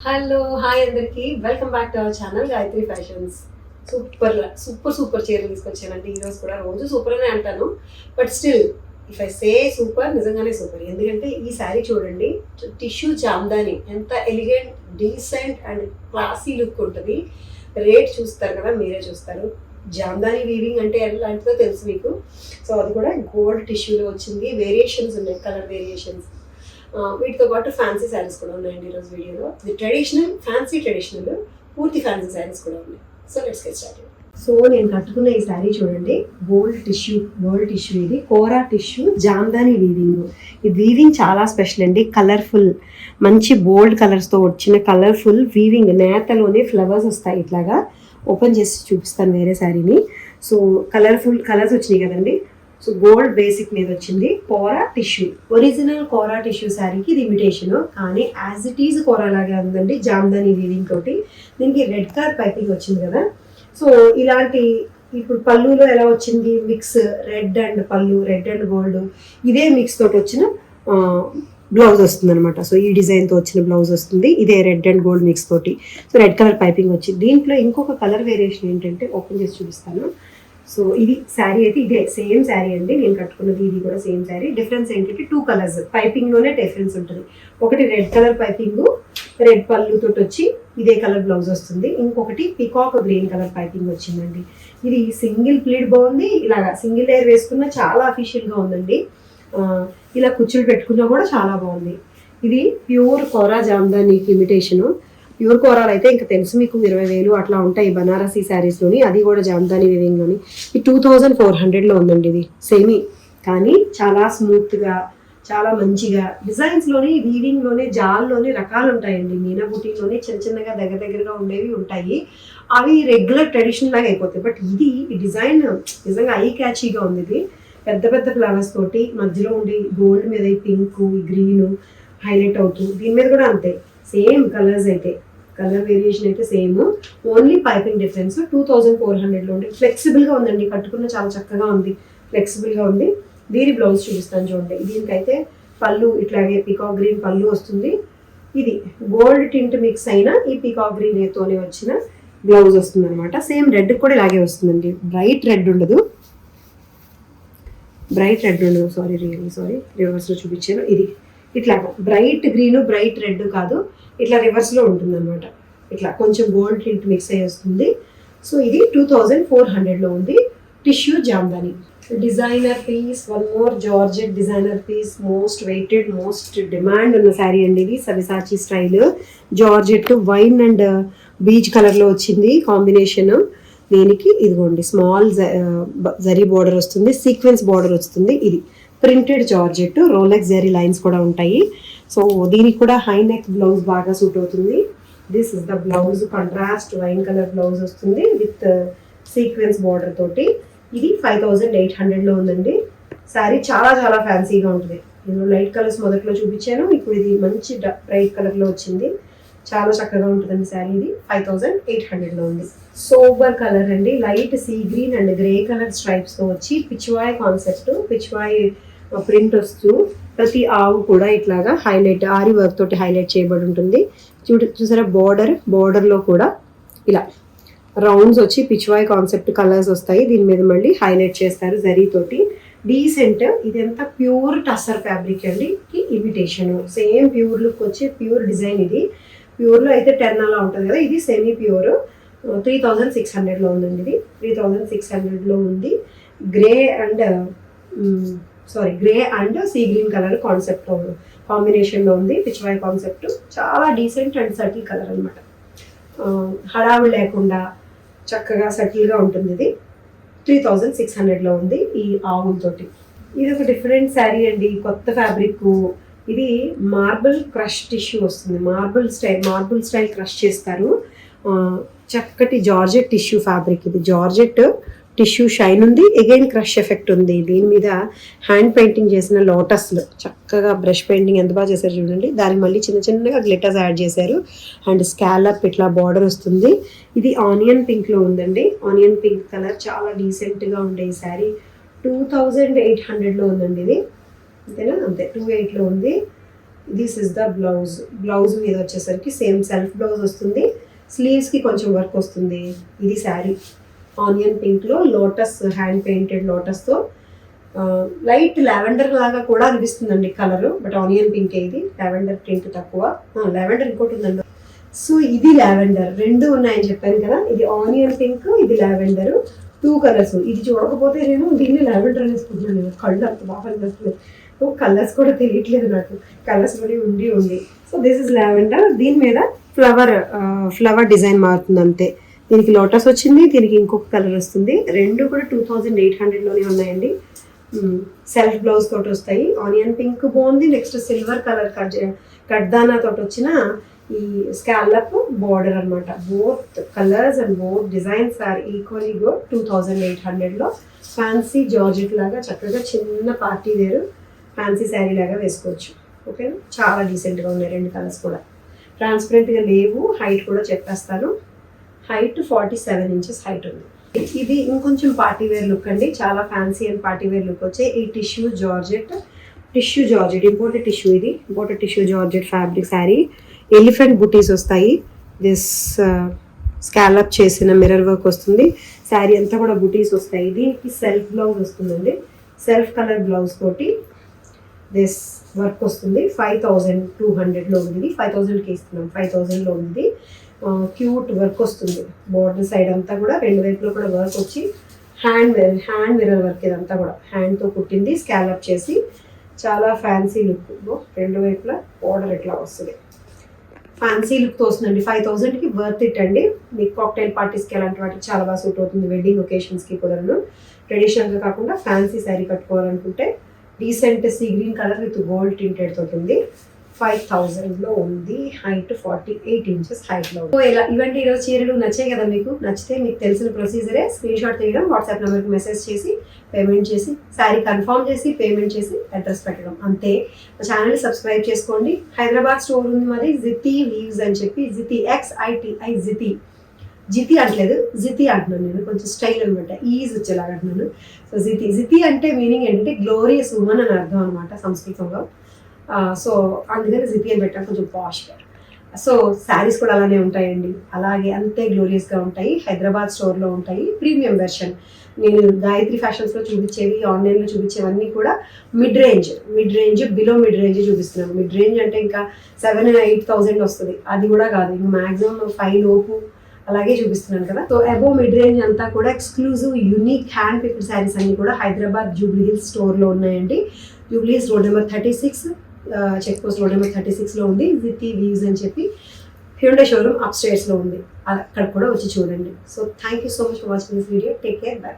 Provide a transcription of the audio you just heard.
Hello hi అందరికి welcome back to our channel Gayatri fashions. Super super super చీరలు తీసుకొచ్చానండి. ఈరోజు కూడా రోజు సూపర్ అనే అంటాను, but still if I say super నిజంగానే సూపర్. ఎందుకంటే ఈ శారీ చూడండి, టిష్యూ జామ్దాని ఎంత elegant, decent and classy look ఉంటుంది. రేట్ చూస్తారు కదా, మీరే చూస్తారు. జామ్దాని వీవింగ్ అంటే ఎలాంటిదో తెలుసు మీకు. సో అది కూడా గోల్డ్ టిష్యూలో వచ్చింది. వేరియేషన్స్ ఉన్నాయి, కలర్ వేరియేషన్స్. వీటితో పాటు ఫ్యాన్సీ శారీస్ కూడా ఉన్నాయండి ఈరోజు వీడియోలో. ఇది ట్రెడిషనల్, ట్రెడిషనల్, పూర్తి ఫ్యాన్సీ శారీస్ కూడా ఉన్నాయి. So let's get started. So నేను కట్టుకున్న ఈ శారీ చూడండి, గోల్డ్ టిష్యూ ఇది కోరా టిష్యూ జామ్దాని వీవింగ్. ఈ వీవింగ్ చాలా స్పెషల్ అండి, కలర్ఫుల్, మంచి బోల్డ్ కలర్స్తో వచ్చిన కలర్ఫుల్ వీవింగ్. నేతలోనే ఫ్లవర్స్ వస్తాయి. ఇట్లాగా ఓపెన్ చేసి చూపిస్తాను వేరే శారీని. సో కలర్ఫుల్ కలర్స్ వచ్చినాయి కదండి. సో గోల్డ్ బేసిక్ మీద వచ్చింది కోరా టిష్యూ. ఒరిజినల్ కోరా టిష్యూ శారీకి ఇది ఇమిటేషన్, కానీ యాజ్ ఇట్ ఈజ్ కోరా లాగే ఉందండి జామ్దాని వీవింగ్ తోటి. దీనికి రెడ్ కలర్ పైపింగ్ వచ్చింది కదా. సో ఇలాంటి ఇప్పుడు పళ్ళులో ఎలా వచ్చింది మిక్స్, రెడ్ అండ్ పళ్ళు, రెడ్ అండ్ గోల్డ్, ఇదే మిక్స్ తోటి వచ్చిన బ్లౌజ్ వస్తుంది అనమాట. సో ఈ డిజైన్తో వచ్చిన బ్లౌజ్ వస్తుంది, ఇదే రెడ్ అండ్ గోల్డ్ మిక్స్ తోటి. సో రెడ్ కలర్ పైపింగ్ వచ్చింది. దీంట్లో ఇంకొక కలర్ వేరియేషన్ ఏంటంటే ఓపెన్ చేసి చూపిస్తాను. సో ఇది శారీ అయితే ఇదే సేమ్ శారీ అండి, నేను కట్టుకున్నది ఇది కూడా సేమ్ శారీ. డిఫరెన్స్ ఏంటంటే 2 కలర్స్ పైపింగ్లోనే డిఫరెన్స్ ఉంటుంది. ఒకటి రెడ్ కలర్ పైపింగ్, రెడ్ పళ్ళుతో వచ్చి ఇదే కలర్ బ్లౌజ్ వస్తుంది. ఇంకొకటి పికాక్ గ్రీన్ కలర్ పైపింగ్ వచ్చిందండి. ఇది సింగిల్ ప్లీడ్ బాగుంది, ఇలాగా సింగిల్ లేయర్ వేసుకున్నా చాలా అఫీషియల్గా ఉందండి. ఇలా కుచ్చులు పెట్టుకున్నా కూడా చాలా బాగుంది. ఇది ప్యూర్ కోరా జామ్దానికి ఇమిటేషను. ప్యూర్ కోరాలు అయితే ఇంకా తెలుసు మీకు, 20,000 అట్లా ఉంటాయి బనారసీ శారీస్లోని, అది కూడా జామ్దాని వీవింగ్లోని. ఈ 2400లో ఉందండి. ఇది సేమీ, కానీ చాలా స్మూత్గా, చాలా మంచిగా డిజైన్స్లోని, వీవింగ్లోనే, జాల్లోనే రకాలు ఉంటాయండి. మీనా బుటీలోనే చిన్న చిన్నగా దగ్గరగా ఉండేవి ఉంటాయి. అవి రెగ్యులర్ ట్రెడిషనల్ లాగా అయిపోతాయి. బట్ ఇది ఈ డిజైన్ నిజంగా ఐ క్యాచీగా ఉంది. ఇది పెద్ద పెద్ద ఫ్లవర్స్ తోటి మధ్యలో ఉండి గోల్డ్ మీద ఈ పింక్, ఈ గ్రీన్ హైలైట్ అవుతుంది. దీని మీద కూడా అంతే సేమ్ కలర్స్ అయితే, కలర్ వేరియేషన్ అయితే సేమ్, ఓన్లీ పైపింగ్ డిఫరెన్స్. 2400లో ఉంది. ఫ్లెక్సిబుల్గా ఉందండి, కట్టుకున్న చాలా చక్కగా ఉంది, ఫ్లెక్సిబుల్గా ఉంది. దీని బ్లౌజ్ చూపిస్తాను చూడండి. దీనికైతే పళ్ళు ఇట్లాగే పికాక్ గ్రీన్ పళ్ళు వస్తుంది. ఇది గోల్డ్ టింట్ మిక్స్ అయిన ఈ పికాక్ గ్రీన్ తోనే వచ్చిన బ్లౌజ్ వస్తుంది అనమాట. సేమ్ రెడ్ కూడా ఇలాగే వస్తుందండి, బ్రైట్ రెడ్ ఉండదు, సారీ రివర్స్లో చూపించాను. ఇది ఇట్లా బ్రైట్ గ్రీన్, బ్రైట్ రెడ్ కాదు, ఇట్లా రివర్స్లో ఉంటుంది అనమాట. ఇట్లా కొంచెం గోల్డ్ టింట్ మిక్స్ అయ్యి వస్తుంది. సో ఇది 2400లో ఉంది. Tissue Jamdani designer piece, one more georgette designer piece, most weighted, most demand ఉన్న శారీ అండి ఇది. సవిసాచి style georgette wine and beige కలర్లో వచ్చింది కాంబినేషన్. దీనికి ఇదిగోండి స్మాల్ జరీ బార్డర్ వస్తుంది, సీక్వెన్స్ బార్డర్ వస్తుంది. ఇది printed georgette, Rolex zari lines కూడా ఉంటాయి. సో దీనికి కూడా హై నెక్ బ్లౌజ్ బాగా సూట్ అవుతుంది. This is the blouse, contrast wine colour blouse వస్తుంది విత్ సీక్వెన్స్ బార్డర్ తోటి. ఇది 5800లో ఉందండి. శారీ చాలా చాలా ఫ్యాన్సీగా ఉంటుంది. నేను లైట్ కలర్స్ మొదట్లో చూపించాను, ఇప్పుడు ఇది మంచి బ్రైట్ కలర్లో వచ్చింది. చాలా చక్కగా ఉంటుందండి శారీ. ఇది 5800లో ఉంది. సోబర్ కలర్ అండి, light sea green and grey colour స్ట్రైప్స్తో వచ్చి పిచ్వాయ్ కాన్సెప్ట్, పిచ్వాయ్ ప్రింట్ వస్తూ ప్రతి ఆవు కూడా ఇట్లాగా హైలైట్, ఆరి వర్క్ తోటి హైలైట్ చేయబడి ఉంటుంది. చూసారా బోర్డర్లో కూడా ఇలా రౌండ్స్ వచ్చి పిచ్వాయ్ కాన్సెప్ట్ కలర్స్ వస్తాయి. దీని మీద మళ్ళీ హైలైట్ చేస్తారు జరీతోటి. డీసెంట్, ఇదంతా ప్యూర్ టస్సర్ ఫ్యాబ్రిక్ అండి, ఇమిటేషన్. సేమ్ ప్యూర్ లుక్ వచ్చి ప్యూర్ డిజైన్. ఇది ప్యూర్లో అయితే 10 అలా ఉంటుంది కదా, ఇది సెమీ ప్యూర్. 3600లో ఉందండి. ఇది 3600లో ఉంది. Grey and see green colour concept కాంబినేషన్లో ఉంది. పిచ్వాయ్ కాన్సెప్ట్ చాలా డీసెంట్ అండ్ సటిల్ కలర్ అనమాట. హడావిడి లేకుండా చక్కగా సటిల్గా ఉంటుంది. ఇది 3600లో ఉంది ఈ ఆవులతోటి. ఇది ఒక డిఫరెంట్ శారీ అండి, కొత్త ఫ్యాబ్రిక్. ఇది మార్బుల్ క్రష్ టిష్యూ వస్తుంది, మార్బుల్ స్టైల్ క్రష్ చేస్తారు. చక్కటి జార్జెట్ టిష్యూ ఫ్యాబ్రిక్. ఇది జార్జెట్ టిష్యూ షైన్ ఉంది, అగైన్ క్రష్ ఎఫెక్ట్ ఉంది. దీని మీద హ్యాండ్ పెయింటింగ్ చేసిన లోటస్లు, చక్కగా బ్రష్ పెయింటింగ్ ఎంత బాగా చేశారు చూడండి. దానికి మళ్ళీ చిన్న చిన్నగా గ్లిటర్స్ యాడ్ చేశారు. అండ్ స్కాలప్ ఇట్లా బార్డర్ వస్తుంది. ఇది ఆనియన్ పింక్లో ఉందండి, ఆనియన్ పింక్ కలర్ చాలా డీసెంట్గా ఉండే ఈ శారీ. 2800లో ఉందండి ఇది, అంతేనా? అంతే, 28లో ఉంది. దిస్ ఇస్ ద బ్లౌజ్ మీద వచ్చేసరికి సేమ్ సెల్ఫ్ బ్లౌజ్ వస్తుంది, స్లీవ్స్కి కొంచెం వర్క్ వస్తుంది. ఇది శారీ ఆనియన్ పింక్లో లోటస్ హ్యాండ్ పెయింటెడ్ లోటస్తో లైట్ లావెండర్ లాగా కూడా అనిపిస్తుందండి కలర్, బట్ ఆనియన్ పింక్ ఇది, లావెండర్ ప్రింట్ తక్కువ. లావెండర్ ఇంకోటి ఉందండి. సో ఇది లావెండర్, రెండు ఉన్నాయని చెప్పాను కదా. ఇది ఆనియన్ పింక్, ఇది లావెండర్, 2 కలర్స్. ఇది చూడకపోతే నేను దీన్ని లావెండర్ వేసుకుంటున్నాను, కళ్ళు అంత బాగా అనిపిస్తుంది. కలర్స్ కూడా తెలియట్లేదు నాకు, కలర్స్ కూడా ఉండి. So this is lavender. దీని మీద ఫ్లవర్ డిజైన్ మారుతుంది అంతే. దీనికి లోటస్ వచ్చింది, దీనికి ఇంకొక కలర్ వస్తుంది. రెండు కూడా 2800లోనే ఉన్నాయండి. సెల్ఫ్ బ్లౌజ్ తోటి వస్తాయి. ఆనియన్ పింక్ బాగుంది. నెక్స్ట్ సిల్వర్ కలర్ కడ్దానా తోటి వచ్చిన ఈ స్కాలప్ బార్డర్ అనమాట. Both colours and both designs are equally good. 2800లో ఫ్యాన్సీ జార్జెట్ లాగా చక్కగా చిన్న పార్టీ వేరు ఫ్యాన్సీ శారీ లాగా వేసుకోవచ్చు. ఓకేనా, చాలా డీసెంట్గా ఉన్నాయి రెండు కలర్స్ కూడా. ట్రాన్స్పరెంట్గా లేవు. హైట్ కూడా చెప్పేస్తాను. హైట్ 47 ఇంచెస్ హైట్ ఉంది. ఇది ఇంకొంచెం పార్టీ వేర్ లుక్ అండి, చాలా fancy and party wear look వచ్చాయి. ఈ టిష్యూ జార్జెట్ ఇంపోర్టెడ్ టిష్యూ, ఇది imported tissue georgette fabric sari. Elephant butis వస్తాయి. దిస్ స్కాలప్ చేసిన మిర్రర్ వర్క్ వస్తుంది. శారీ అంతా కూడా బుటీస్ వస్తాయి. దీనికి సెల్ఫ్ బ్లౌజ్ వస్తుందండి, సెల్ఫ్ కలర్ బ్లౌజ్ తోటి దిస్ వర్క్ వస్తుంది. 5200లో ఉంది, 5000కి ఇస్తున్నాం, 5000లో ఉంది. క్యూట్ వర్క్ వస్తుంది. బోర్డర్ సైడ్ అంతా కూడా రెండు వైపులో కూడా వర్క్ వచ్చి హ్యాండ్ మిర్రర్ వర్క్, ఇదంతా కూడా హ్యాండ్తో కుట్టింది, స్కాలప్ చేసి చాలా ఫ్యాన్సీ లుక్. రెండు వైపులా బోర్డర్ ఇట్లా వస్తుంది, ఫ్యాన్సీ లుక్తో వస్తుందండి. 5000కి వర్త్ ఇట్ అండి. మీకు కాక్టైల్ పార్టీస్కి అలాంటి వాటికి చాలా బాగా సూట్ అవుతుంది. వెడ్డింగ్ ఒకేషన్స్కి కూడా ట్రెడిషనల్గా కాకుండా ఫ్యాన్సీ శారీ కట్టుకోవాలనుకుంటే decent sea green colour with gold tinted తోటి ఉంది. 5000లో ఉంది. హైట్ 48 ఇంచెస్ హైట్లో. సో ఇలా ఇవంటి ఈరోజు చీరలు నచ్చాయి కదా మీకు. నచ్చితే మీకు తెలిసిన ప్రొసీజరే స్క్రీన్ షాట్ తీయడం, వాట్సాప్ నెంబర్కి మెసేజ్ చేసి పేమెంట్ చేసి శారీ కన్ఫర్మ్ చేసి పేమెంట్ చేసి అడ్రస్ పెట్టడం అంతే. మా ఛానల్ని సబ్స్క్రైబ్ చేసుకోండి. హైదరాబాద్ స్టోర్ ఉంది మాది, జితి వీవ్స్ అని చెప్పి, జితి XITI జితి అంటలేదు, జితి అంటున్నాను నేను, కొంచెం స్టైల్ అనమాట, ఈజ్ వచ్చేలాగా అంటున్నాను. సో జితి అంటే మీనింగ్ ఏంటంటే గ్లోరియస్ ఉమెన్ అని అర్థం అనమాట సంస్కృతంలో. సో అందుకని జితి అని పెట్టాను, కొంచెం పాష్గా. సో శారీస్ కూడా అలానే ఉంటాయండి, అలాగే అంతే గ్లోరియస్గా ఉంటాయి. హైదరాబాద్ స్టోర్లో ఉంటాయి. ప్రీమియం వెర్షన్ నేను గాయత్రి ఫ్యాషన్స్లో చూపించేవి, ఆన్లైన్లో చూపించేవన్నీ కూడా mid range below mid range చూపిస్తున్నాను. మిడ్ రేంజ్ అంటే ఇంకా 7,000-8,000 వస్తుంది, అది కూడా కాదు, ఇంకా మ్యాక్సిమం 5 లోపు అలాగే చూపిస్తున్నాను కదా. సో అబోవ్ మిడ్ రేంజ్ అంతా కూడా exclusive unique hand picked saris అన్ని కూడా హైదరాబాద్ జూబ్లీ హిల్స్ స్టోర్లో ఉన్నాయండి. Jubilee Hills road number 36, check post road number 36లో ఉంది. జితి వీవ్స్ అని చెప్పి హ్యూండై షోరూమ్ అప్ స్టేర్స్లో ఉంది, అక్కడ కూడా వచ్చి చూడండి. So thank you so much for watching this video. Take care, by.